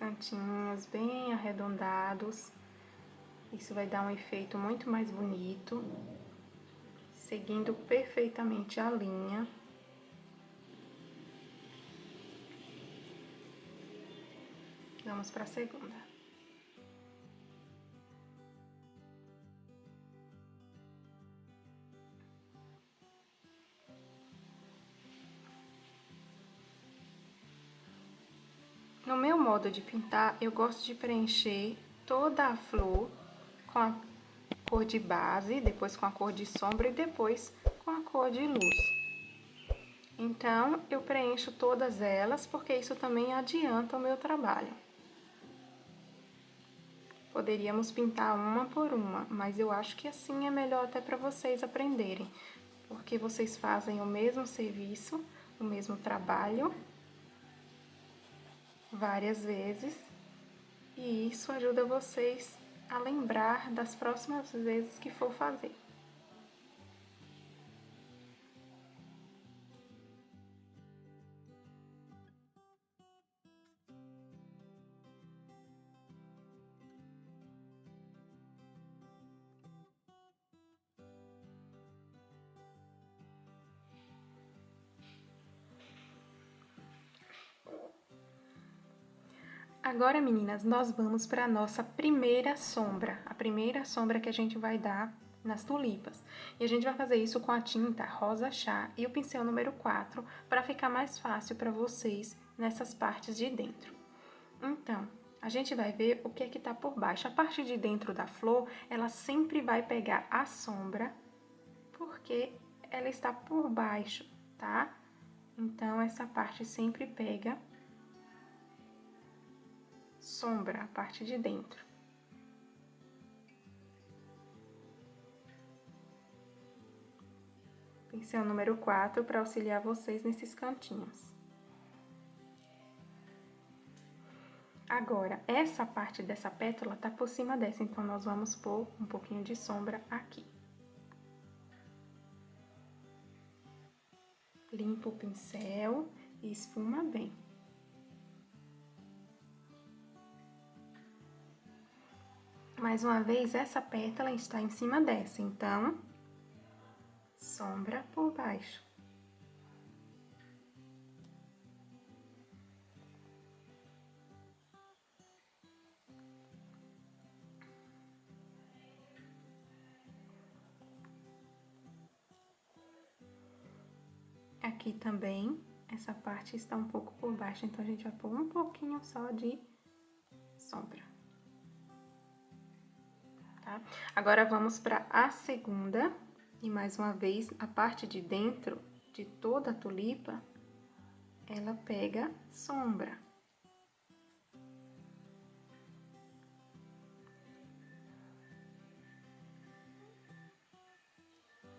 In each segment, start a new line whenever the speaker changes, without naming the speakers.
cantinhos bem arredondados. Isso vai dar um efeito muito mais bonito, seguindo perfeitamente a linha. Vamos para a segunda. No meu modo de pintar, eu gosto de preencher toda a flor com a cor de base, depois com a cor de sombra e depois com a cor de luz. Então, eu preencho todas elas porque isso também adianta o meu trabalho. Poderíamos pintar uma por uma, mas eu acho que assim é melhor até para vocês aprenderem, porque vocês fazem o mesmo serviço, o mesmo trabalho várias vezes, e isso ajuda vocês a lembrar das próximas vezes que for fazer. Agora, meninas, nós vamos para a nossa primeira sombra, a primeira sombra que a gente vai dar nas tulipas. E a gente vai fazer isso com a tinta rosa chá e o pincel número 4, para ficar mais fácil para vocês nessas partes de dentro. Então, a gente vai ver o que é que tá por baixo. A parte de dentro da flor, ela sempre vai pegar a sombra, porque ela está por baixo, tá? Então, essa parte sempre pega sombra, a parte de dentro. Pincel número 4 para auxiliar vocês nesses cantinhos. Agora, essa parte dessa pétala tá por cima dessa, então nós vamos pôr um pouquinho de sombra aqui. Limpa o pincel e esfuma bem. Mais uma vez, essa pétala está em cima dessa, então, sombra por baixo. Aqui também, essa parte está um pouco por baixo, então a gente vai pôr um pouquinho só de sombra. Tá? Agora, vamos para a segunda, e mais uma vez, a parte de dentro de toda a tulipa, ela pega sombra.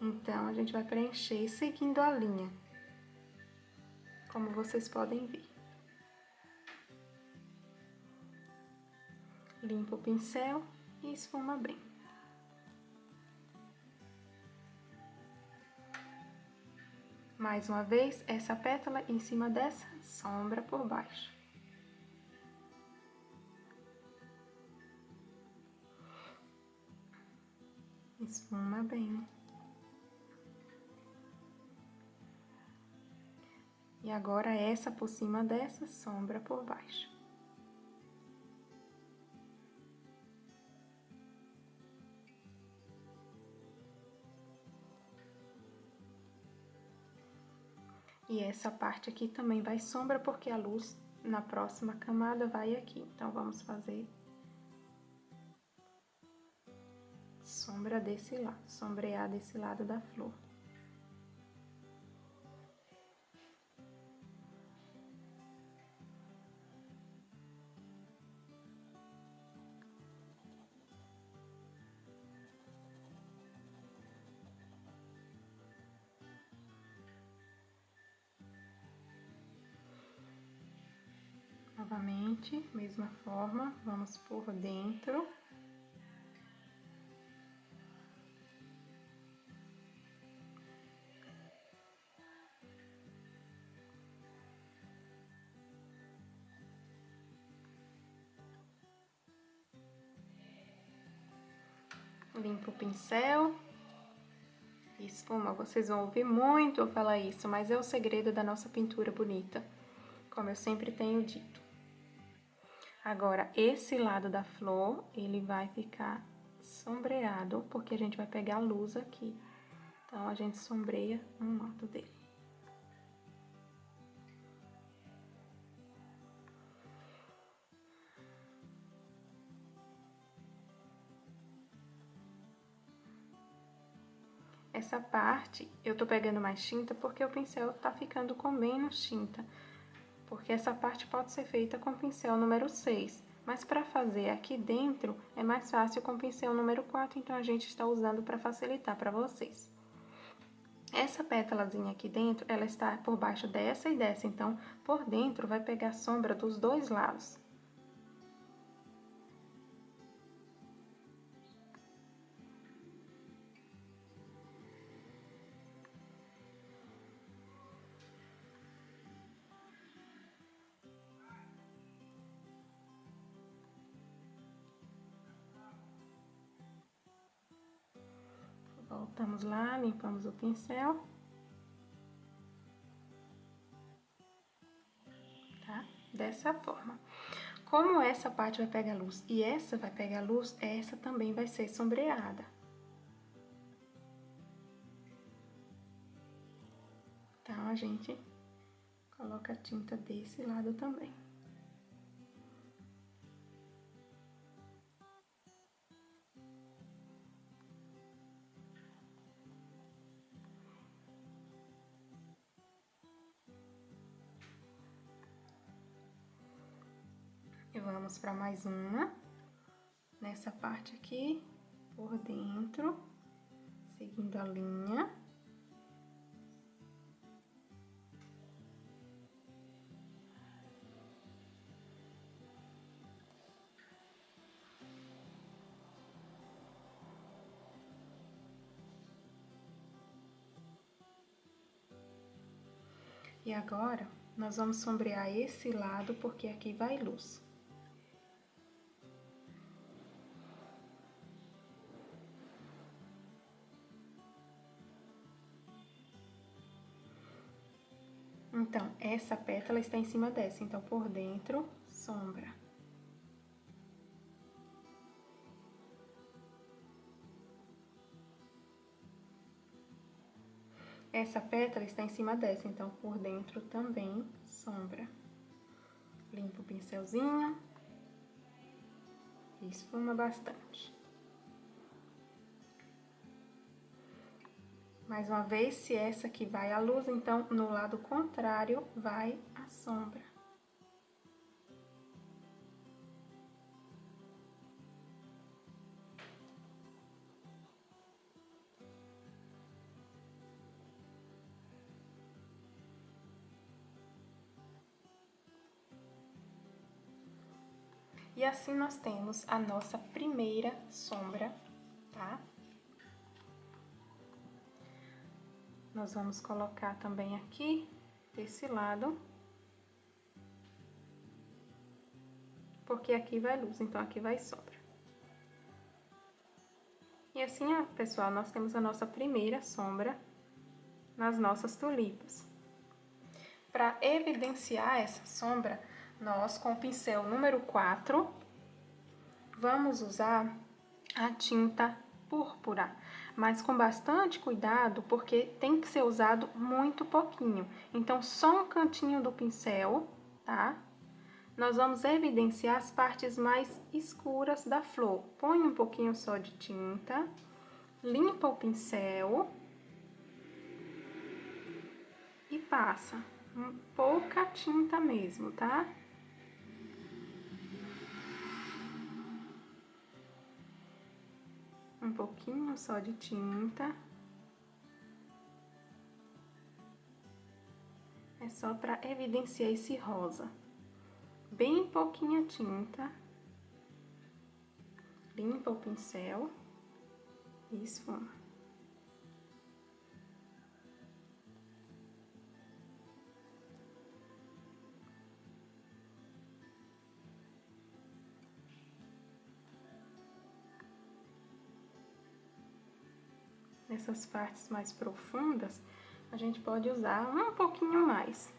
Então, a gente vai preencher seguindo a linha, como vocês podem ver. Limpa o pincel e esfuma bem. Mais uma vez, essa pétala em cima dessa, sombra por baixo. Esfuma bem. E agora, essa por cima dessa, sombra por baixo. E essa parte aqui também vai sombra, porque a luz na próxima camada vai aqui. Então, vamos fazer sombra desse lado, sombrear desse lado da flor. Novamente, mesma forma, vamos por dentro. Limpo o pincel. Esfuma, vocês vão ouvir muito eu falar isso, mas é o segredo da nossa pintura bonita, como eu sempre tenho dito. Agora, esse lado da flor, ele vai ficar sombreado, porque a gente vai pegar a luz aqui. Então, a gente sombreia um lado dele. Essa parte, eu tô pegando mais tinta porque o pincel tá ficando com menos tinta. Porque essa parte pode ser feita com o pincel número 6. Mas para fazer aqui dentro, é mais fácil com o pincel número 4, então a gente está usando para facilitar para vocês. Essa pétalazinha aqui dentro, ela está por baixo dessa e dessa, então, por dentro vai pegar sombra dos dois lados. Voltamos lá, limpamos o pincel. Tá? Dessa forma. Como essa parte vai pegar luz e essa vai pegar luz, essa também vai ser sombreada. Então, a gente coloca a tinta desse lado também. E vamos para mais uma, nessa parte aqui, por dentro, seguindo a linha. E agora, nós vamos sombrear esse lado, porque aqui vai luz. Então, essa pétala está em cima dessa, então, por dentro, sombra. Essa pétala está em cima dessa, então, por dentro também, sombra. Limpa o pincelzinho. E esfuma bastante. Mais uma vez, se essa aqui vai a luz, então, no lado contrário, vai a sombra. E assim nós temos a nossa primeira sombra, tá? Nós vamos colocar também aqui, desse lado. Porque aqui vai luz, então aqui vai sombra. E assim, ó, pessoal, nós temos a nossa primeira sombra nas nossas tulipas. Para evidenciar essa sombra, nós, com o pincel número 4, vamos usar a tinta púrpura, mas com bastante cuidado, porque tem que ser usado muito pouquinho. Então, só um cantinho do pincel, tá? Nós vamos evidenciar as partes mais escuras da flor. Põe um pouquinho só de tinta, limpa o pincel e passa pouca tinta mesmo, tá? Um pouquinho só de tinta. É só para evidenciar esse rosa. Bem pouquinha tinta. Limpa o pincel e esfuma. nessas partes mais profundas, a gente pode usar um pouquinho mais.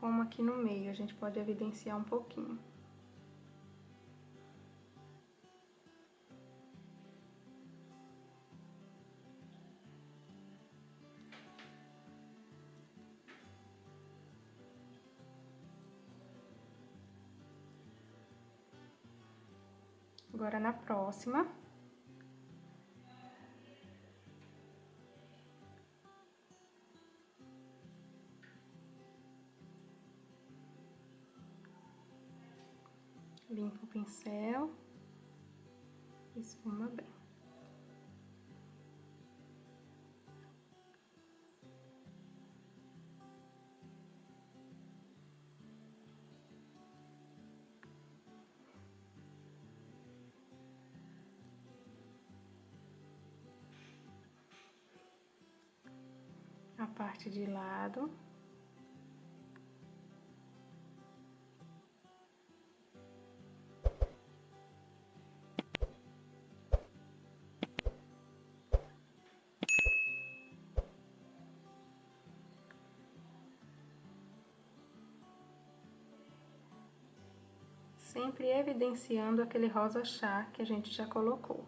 Como aqui no meio, a gente pode evidenciar um pouquinho. Agora, na próxima, limpa o pincel, esfuma bem. A parte de lado. Sempre evidenciando aquele rosa chá que a gente já colocou.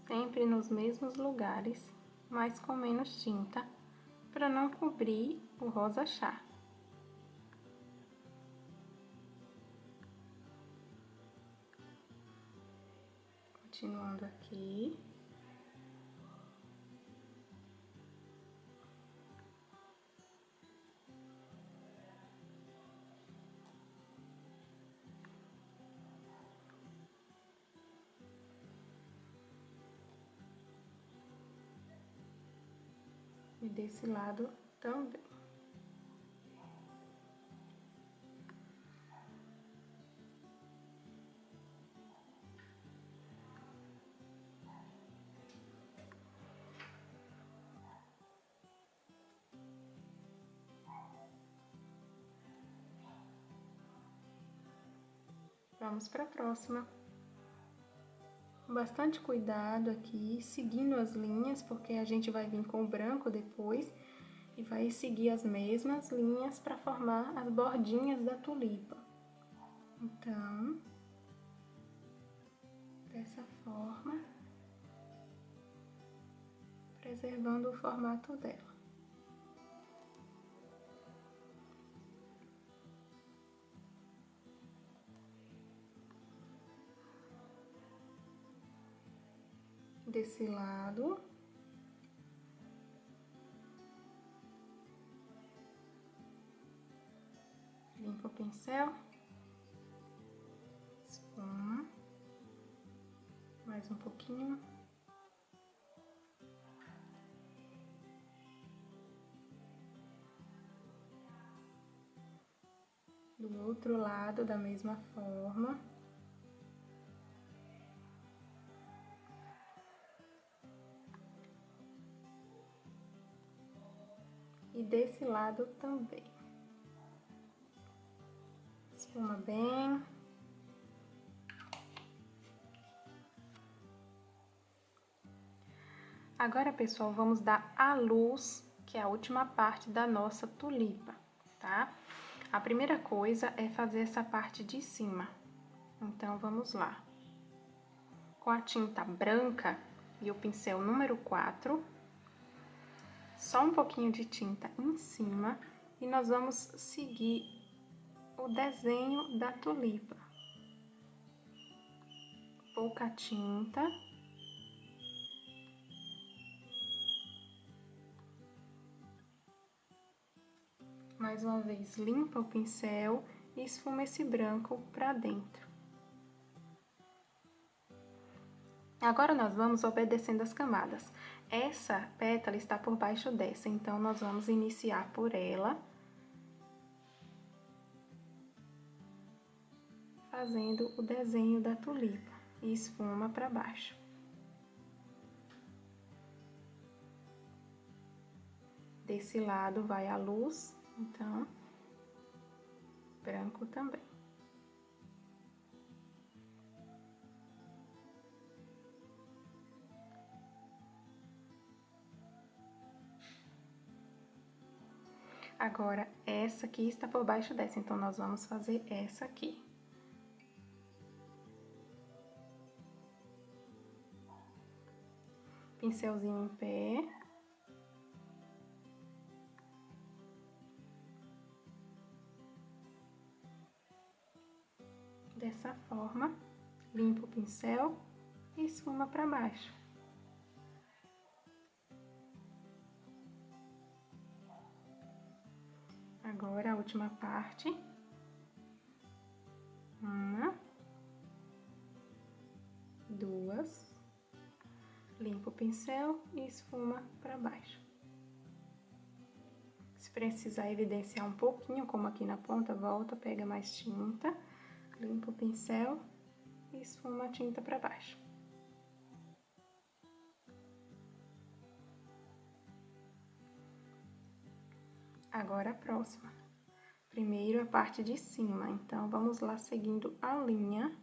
Sempre nos mesmos lugares, mas com menos tinta, para não cobrir o rosa chá. Continuando aqui. E desse lado também. Vamos para a próxima. Bastante cuidado aqui, seguindo as linhas, porque a gente vai vir com o branco depois e vai seguir as mesmas linhas para formar as bordinhas da tulipa. Então, dessa forma, preservando o formato dela. Desse lado. Limpa o pincel. Esfuma. Mais um pouquinho. Do outro lado, da mesma forma. E desse lado também. Esfuma bem. Agora, pessoal, vamos dar a luz, que é a última parte da nossa tulipa, tá? A primeira coisa é fazer essa parte de cima. Então, vamos lá. Com a tinta branca e o pincel número 4, só um pouquinho de tinta em cima e nós vamos seguir o desenho da tulipa. Pouca tinta. Mais uma vez, limpa o pincel e esfuma esse branco para dentro. Agora, nós vamos obedecendo as camadas. Essa pétala está por baixo dessa, então, nós vamos iniciar por ela, fazendo o desenho da tulipa e esfuma para baixo. Desse lado vai a luz, então, branco também. Agora, essa aqui está por baixo dessa, então, nós vamos fazer essa aqui. Pincelzinho em pé. Dessa forma, limpa o pincel e esfuma para baixo. Agora, a última parte. Uma, duas. Limpa o pincel e esfuma para baixo. Se precisar evidenciar um pouquinho, como aqui na ponta, volta, pega mais tinta, limpa o pincel e esfuma a tinta para baixo. Agora a próxima. Primeiro a parte de cima, então vamos lá seguindo a linha.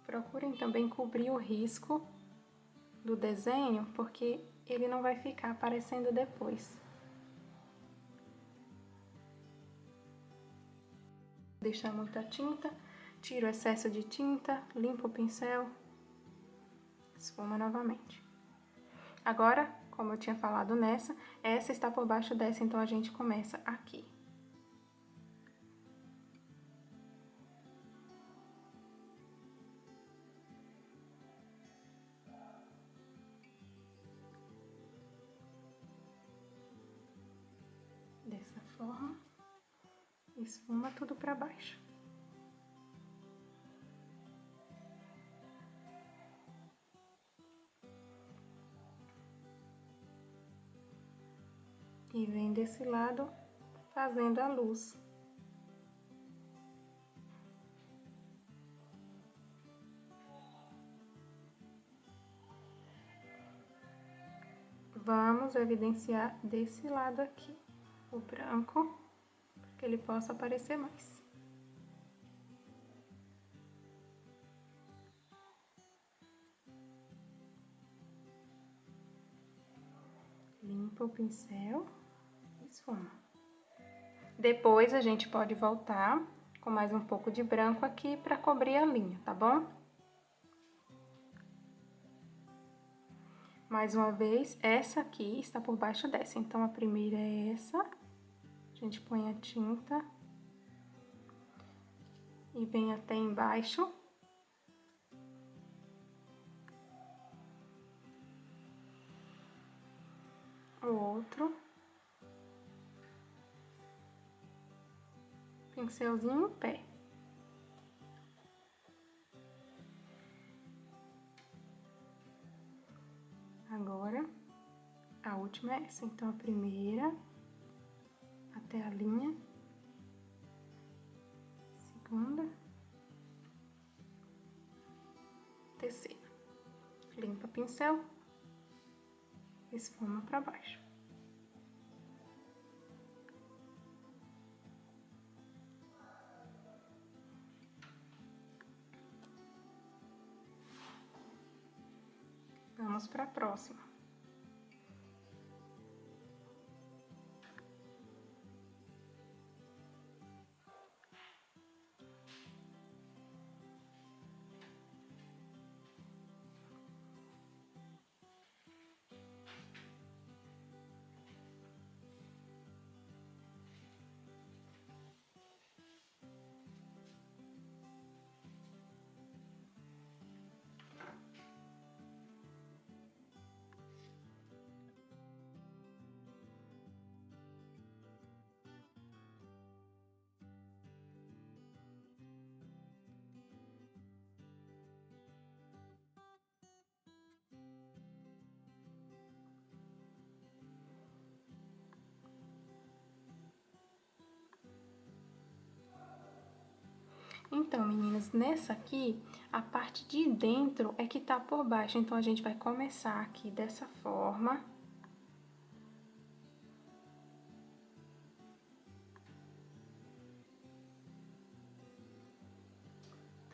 Procurem também cobrir o risco do desenho, porque ele não vai ficar aparecendo depois. Deixar muita tinta, tira o excesso de tinta, limpa o pincel, esfuma novamente. Agora, como eu tinha falado nessa, essa está por baixo dessa, então a gente começa aqui. Dessa forma, esfuma tudo para baixo. E vem desse lado, fazendo a luz. Vamos evidenciar desse lado aqui, o branco, para que ele possa aparecer mais. Limpa o pincel e esfuma. Depois, a gente pode voltar com mais um pouco de branco aqui para cobrir a linha, tá bom? Mais uma vez, essa aqui está por baixo dessa, então, a primeira é essa. A gente põe a tinta e vem até embaixo. O outro. Pincelzinho em pé. Agora, a última é essa. Então, a primeira, até a linha. Segunda. Terceira. Limpa o pincel. Esfuma para baixo. vamos para a próxima. Então, meninas, nessa aqui, a parte de dentro é que tá por baixo. Então, a gente vai começar aqui dessa forma.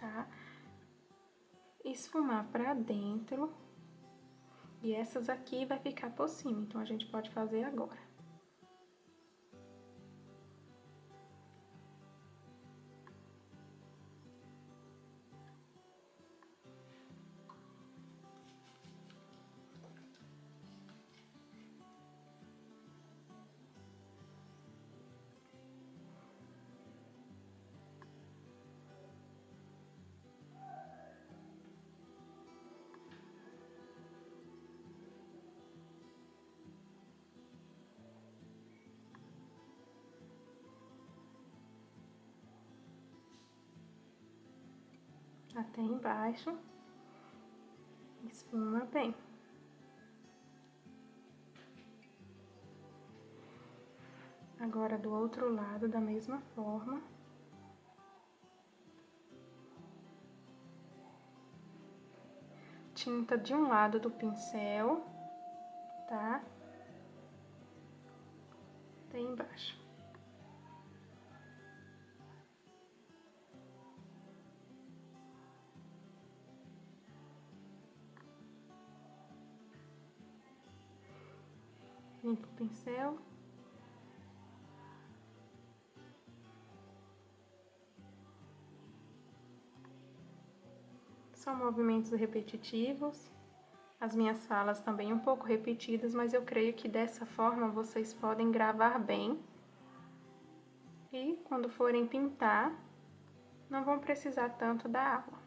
Tá? Esfumar pra dentro. E essas aqui vai ficar por cima. Então, a gente pode fazer agora. Até embaixo, esfuma bem. Agora, do outro lado, da mesma forma. Tinta de um lado do pincel, tá? Até embaixo. Limpa o pincel. São movimentos repetitivos. As minhas falas também um pouco repetidas, mas eu creio que dessa forma vocês podem gravar bem. E quando forem pintar, não vão precisar tanto da água.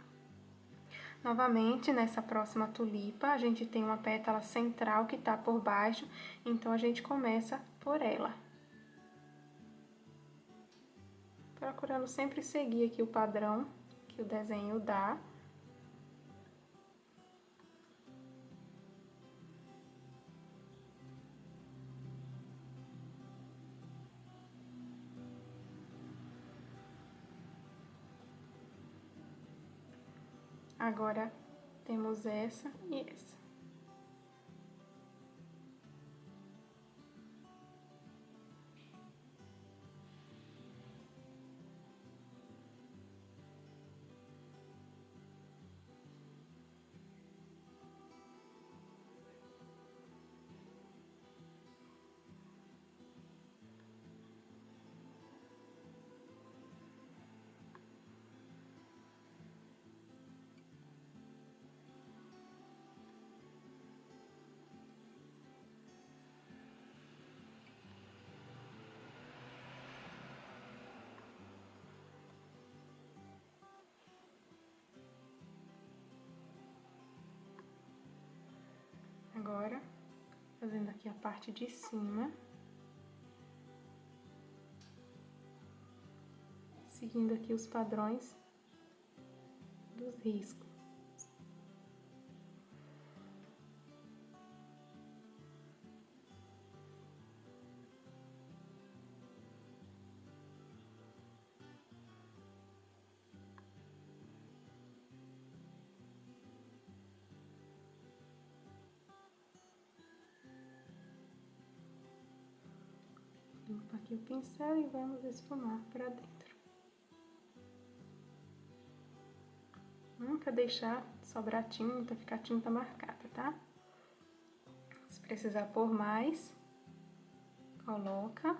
Novamente, nessa próxima tulipa, a gente tem uma pétala central que tá por baixo, então a gente começa por ela. Procurando sempre seguir aqui o padrão que o desenho dá. Agora, temos essa e essa. Agora, fazendo aqui a parte de cima. Seguindo aqui os padrões dos riscos. Limpa aqui o pincel e vamos esfumar para dentro. Nunca deixar sobrar tinta, ficar tinta marcada, tá? precisar pôr mais, coloca.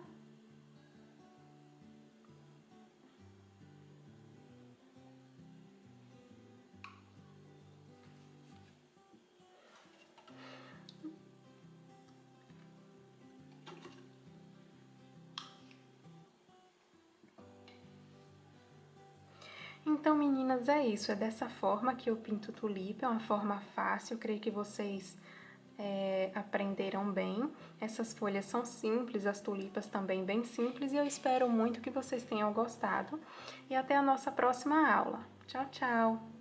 Então, meninas, é isso. É dessa forma que eu pinto tulipa. É uma forma fácil, eu creio que vocês aprenderam bem. Essas folhas são simples, as tulipas também bem simples. E eu espero muito que vocês tenham gostado. E até a nossa próxima aula. Tchau, tchau!